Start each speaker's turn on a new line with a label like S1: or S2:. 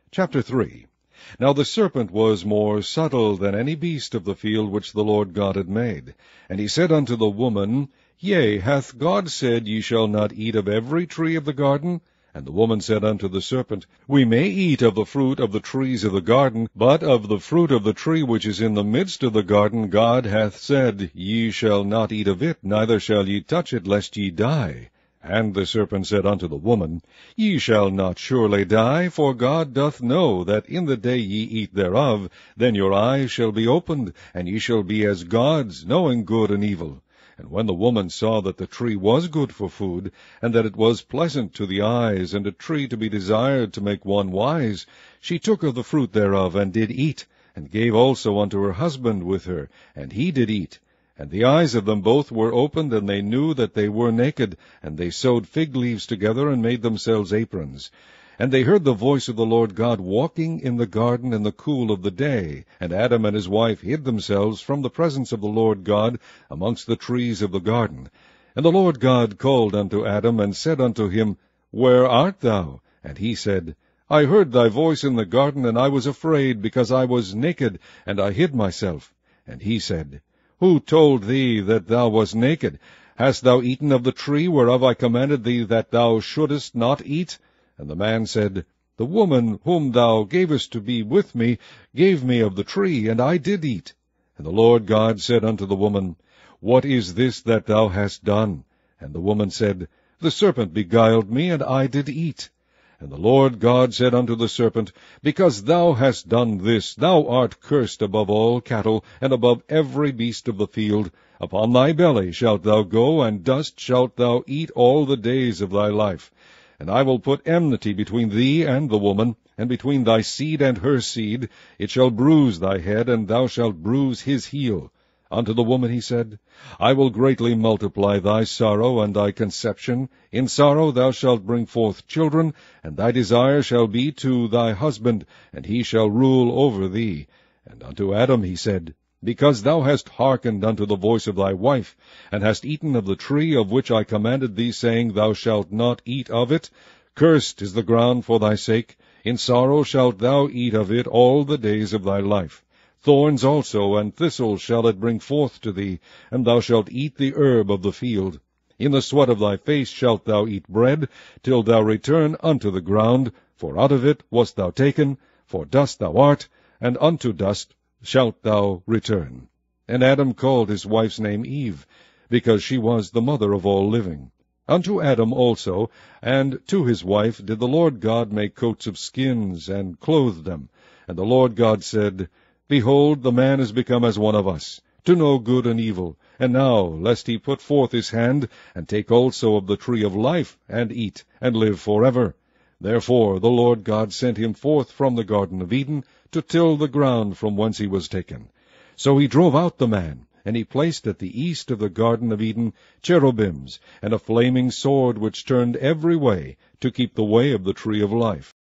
S1: Chapter 3. Now the serpent was more subtle than any beast of the field which the Lord God had made. And he said unto the woman, Yea, hath God said, Ye shall not eat of every tree of the garden? And the woman said unto the serpent, We may eat of the fruit of the trees of the garden, but of the fruit of the tree which is in the midst of the garden God hath said, Ye shall not eat of it, neither shall ye touch it, lest ye die. And the serpent said unto the woman, Ye shall not surely die, for God doth know that in the day ye eat thereof, then your eyes shall be opened, and ye shall be as gods, knowing good and evil. And when the woman saw that the tree was good for food, and that it was pleasant to the eyes, and a tree to be desired to make one wise, she took of the fruit thereof, and did eat, and gave also unto her husband with her, and he did eat. And the eyes of them both were opened, and they knew that they were naked, and they sewed fig leaves together, and made themselves aprons. And they heard the voice of the Lord God walking in the garden in the cool of the day. And Adam and his wife hid themselves from the presence of the Lord God amongst the trees of the garden. And the Lord God called unto Adam, and said unto him, Where art thou? And he said, I heard thy voice in the garden, and I was afraid, because I was naked, and I hid myself. And he said, Who told thee that thou wast naked? Hast thou eaten of the tree whereof I commanded thee that thou shouldest not eat? And the man said, The woman whom thou gavest to be with me gave me of the tree, and I did eat. And the Lord God said unto the woman, What is this that thou hast done? And the woman said, The serpent beguiled me, and I did eat. And the Lord God said unto the serpent, Because thou hast done this, thou art cursed above all cattle, and above every beast of the field. Upon thy belly shalt thou go, and dust shalt thou eat all the days of thy life. And I will put enmity between thee and the woman, and between thy seed and her seed. It shall bruise thy head, and thou shalt bruise his heel. Unto the woman he said, I will greatly multiply thy sorrow and thy conception. In sorrow thou shalt bring forth children, and thy desire shall be to thy husband, and he shall rule over thee. And unto Adam he said, Because thou hast hearkened unto the voice of thy wife, and hast eaten of the tree of which I commanded thee, saying, Thou shalt not eat of it, cursed is the ground for thy sake. In sorrow shalt thou eat of it all the days of thy life. Thorns also and thistles shall it bring forth to thee, and thou shalt eat the herb of the field. In the sweat of thy face shalt thou eat bread, till thou return unto the ground, for out of it wast thou taken, for dust thou art, and unto dust shalt thou return. And Adam called his wife's name Eve, because she was the mother of all living. Unto Adam also, and to his wife, did the Lord God make coats of skins, and clothe them. And the Lord God said, Behold, the man is become as one of us, to know good and evil. And now, lest he put forth his hand, and take also of the tree of life, and eat, and live forever. Therefore the Lord God sent him forth from the Garden of Eden, to till the ground from whence he was taken. So he drove out the man, and he placed at the east of the Garden of Eden cherubims, and a flaming sword which turned every way, to keep the way of the tree of life.